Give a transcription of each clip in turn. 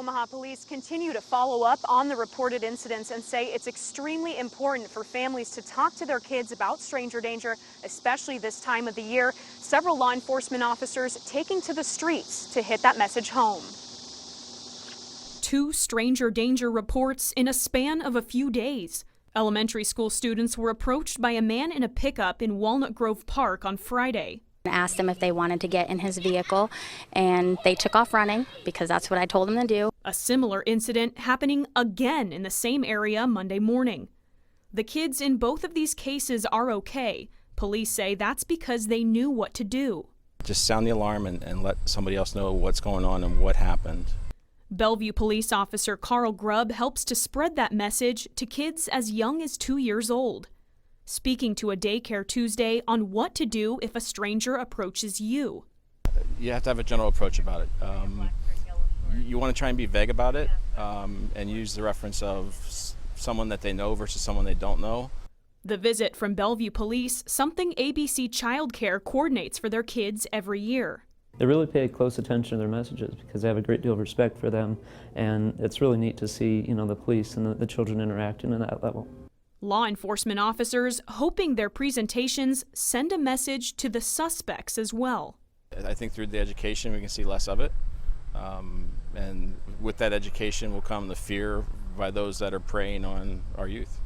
Omaha police continue to follow up on the reported incidents and say it's extremely important for families to talk to their kids about stranger danger, especially this time of the year. Several law enforcement officers taking to the streets to hit that message home. 2 stranger danger reports in a span of a few days. Elementary school students were approached by a man in a pickup in Walnut Grove Park on Friday. I asked them if they wanted to get in his vehicle, and they took off running because that's what I told them to do. A similar incident happening again in the same area Monday morning. The kids in both of these cases are okay. Police say that's because they knew what to do. Just sound the alarm and let somebody else know what's going on and what happened. Bellevue police officer Carl Grubb helps to spread that message to kids as young as 2 years old. Speaking to a daycare Tuesday on what to do if a stranger approaches you. You have to have a general approach about it. You want to try and be vague about it and use the reference of someone that they know versus someone they don't know. The visit from Bellevue Police, something ABC Child Care coordinates for their kids every year. They really pay close attention to their messages because they have a great deal of respect for them, and it's really neat to see, the police and the children interacting at that level. Law enforcement officers hoping their presentations send a message to the suspects as well. I think through the education we can see less of it, and with that education will come the fear by those that are preying on our youth.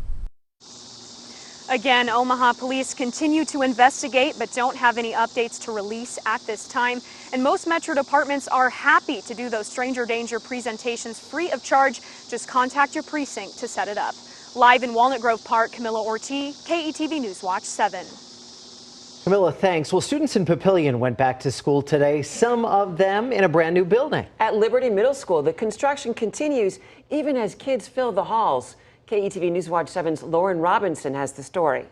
Again, Omaha police continue to investigate but don't have any updates to release at this time. And most metro departments are happy to do those stranger danger presentations free of charge. Just contact your precinct to set it up. Live in Walnut Grove Park, Camilla Ortiz, KETV News Watch 7. Camilla, thanks. Well, students in Papillion went back to school today, some of them in a brand new building. At Liberty Middle School, the construction continues even as kids fill the halls. KETV News Watch 7's Lauren Robinson has the story.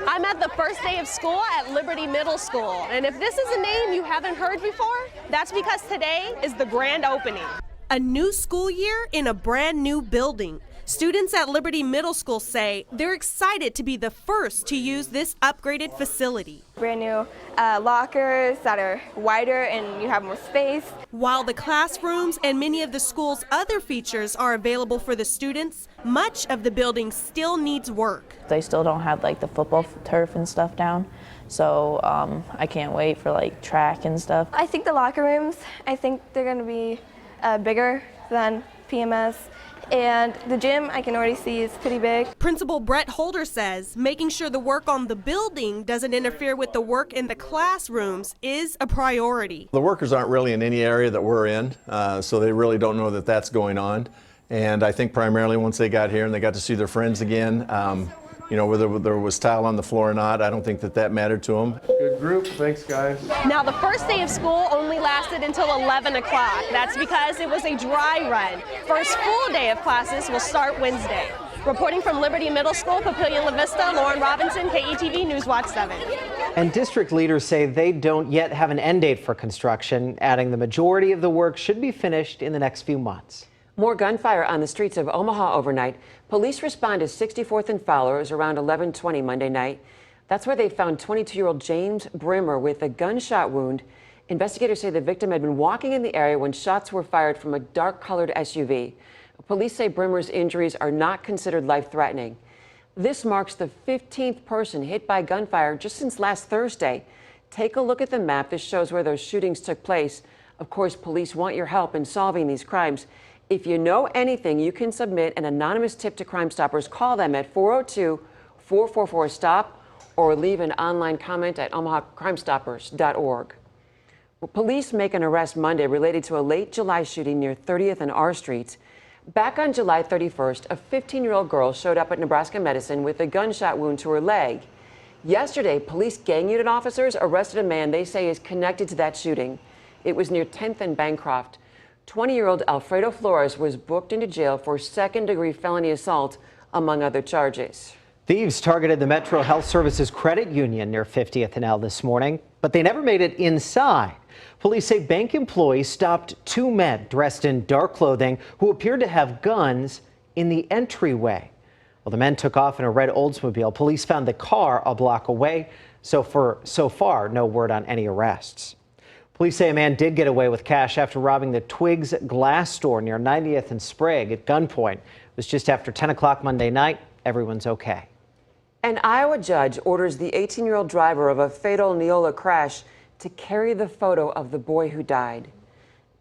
I'm at the first day of school at Liberty Middle School, and if this is a name you haven't heard before, that's because today is the grand opening. A new school year in a brand new building. Students at Liberty Middle School say they're excited to be the first to use this upgraded facility. Brand new lockers that are wider and you have more space. While the classrooms and many of the school's other features are available for the students, much of the building still needs work. They still don't have the football turf and stuff down. So I can't wait for track and stuff. I think the locker rooms, I think they're going to be bigger than PMS. And the gym, I can already see, is pretty big. Principal Brett Holder says making sure the work on the building doesn't interfere with the work in the classrooms is a priority. The workers aren't really in any area that we're in, so they really don't know that that's going on. And I think primarily once they got here and they got to see their friends again, whether there was tile on the floor or not, I don't think that mattered to them. Good group. Thanks, guys. Now, the first day of school only lasted until 11 o'clock. That's because it was a dry run. First full day of classes will start Wednesday. Reporting from Liberty Middle School, Papillion La Vista, Lauren Robinson, KETV News Watch 7. And district leaders say they don't yet have an end date for construction, adding the majority of the work should be finished in the next few months. More gunfire on the streets of Omaha overnight. Police respond to 64th and Fowler around 11:20 Monday night. That's where they found 22-year-old James Brimmer with a gunshot wound. Investigators say the victim had been walking in the area when shots were fired from a dark-colored SUV. Police say Brimmer's injuries are not considered life-threatening. This marks the 15th person hit by gunfire just since last Thursday. Take a look at the map. This shows where those shootings took place. Of course, police want your help in solving these crimes. If you know anything, you can submit an anonymous tip to Crime Stoppers. Call them at 402-444-STOP or leave an online comment at omahacrimestoppers.org. Well, police make an arrest Monday related to a late July shooting near 30th and R Streets. Back on July 31st, a 15-year-old girl showed up at Nebraska Medicine with a gunshot wound to her leg. Yesterday, police gang unit officers arrested a man they say is connected to that shooting. It was near 10th and Bancroft. 20-year-old Alfredo Flores was booked into jail for second-degree felony assault, among other charges. Thieves targeted the Metro Health Services Credit Union near 50th and L this morning, but they never made it inside. Police say bank employees stopped 2 men dressed in dark clothing who appeared to have guns in the entryway. Well, the men took off in a red Oldsmobile. Police found the car a block away. So far, no word on any arrests. Police say a man did get away with cash after robbing the Twigs glass store near 90th and Sprague at gunpoint. It was just after 10 o'clock Monday night. Everyone's okay. An Iowa judge orders the 18-year-old driver of a fatal Neola crash to carry the photo of the boy who died.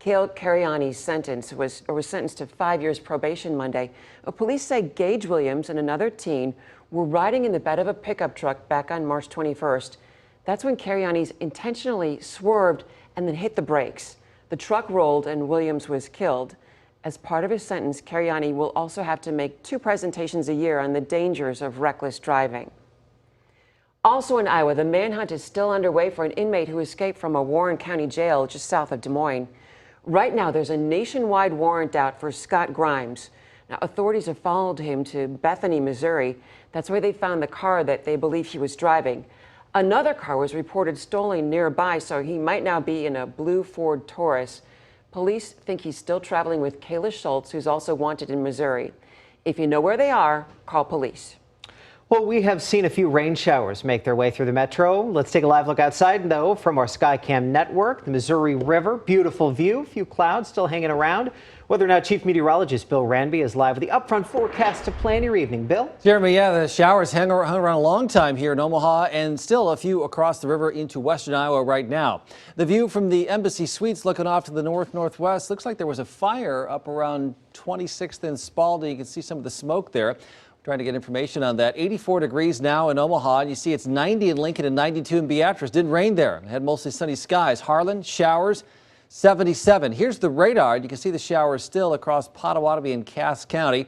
Cale Cariani's sentence was sentenced to 5 years probation Monday. Police say Gage Williams and another teen were riding in the bed of a pickup truck back on March 21st. That's when Cariani's intentionally swerved and then hit the brakes. The truck rolled and Williams was killed. As part of his sentence, Cariani will also have to make 2 presentations a year on the dangers of reckless driving. Also in Iowa, the manhunt is still underway for an inmate who escaped from a Warren County jail just south of Des Moines. Right now, there's a nationwide warrant out for Scott Grimes. Now, authorities have followed him to Bethany, Missouri. That's where they found the car that they believe he was driving. Another car was reported stolen nearby, so he might now be in a blue Ford Taurus. Police think he's still traveling with Kayla Schultz, who's also wanted in Missouri. If you know where they are, call police. Well, we have seen a few rain showers make their way through the metro. Let's take a live look outside, though, from our Skycam network. The Missouri River, beautiful view, a few clouds still hanging around. Weather Now Chief Meteorologist Bill Ranby is live with the upfront forecast to plan your evening. Bill? Jeremy, yeah, the showers hung around a long time here in Omaha and still a few across the river into western Iowa right now. The view from the Embassy Suites looking off to the northwest looks like there was a fire up around 26th and Spalding. You can see some of the smoke there. Trying to get information on that. 84 degrees now in Omaha, and you see it's 90 in Lincoln and 92 in Beatrice. Didn't rain there. Had mostly sunny skies. Harlan, showers, 77. Here's the radar. You can see the showers still across Pottawatomie and Cass County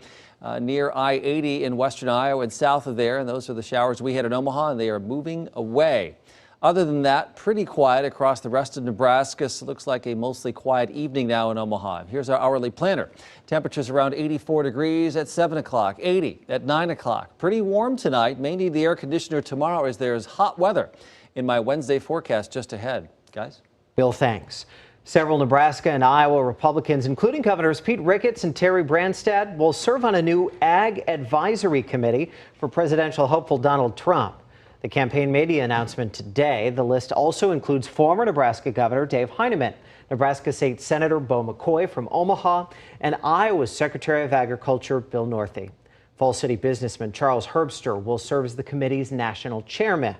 near I-80 in western Iowa and south of there. And those are the showers we had in Omaha, and they are moving away. Other than that, pretty quiet across the rest of Nebraska. So it looks like a mostly quiet evening now in Omaha. Here's our hourly planner. Temperatures around 84 degrees at 7 o'clock, 80 at 9 o'clock. Pretty warm tonight. May need the air conditioner tomorrow as there's hot weather in my Wednesday forecast just ahead. Guys? Bill, thanks. Several Nebraska and Iowa Republicans, including Governors Pete Ricketts and Terry Branstad, will serve on a new Ag Advisory Committee for presidential hopeful Donald Trump. The campaign made the announcement today. The list also includes former Nebraska Governor Dave Heinemann, Nebraska State Senator Bo McCoy from Omaha, and Iowa's Secretary of Agriculture Bill Northey. Falls City businessman Charles Herbster will serve as the committee's national chairman.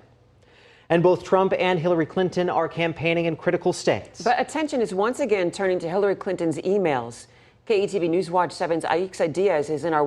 And both Trump and Hillary Clinton are campaigning in critical states. But attention is once again turning to Hillary Clinton's emails. KETV News Watch 7's Aixa Diaz is in our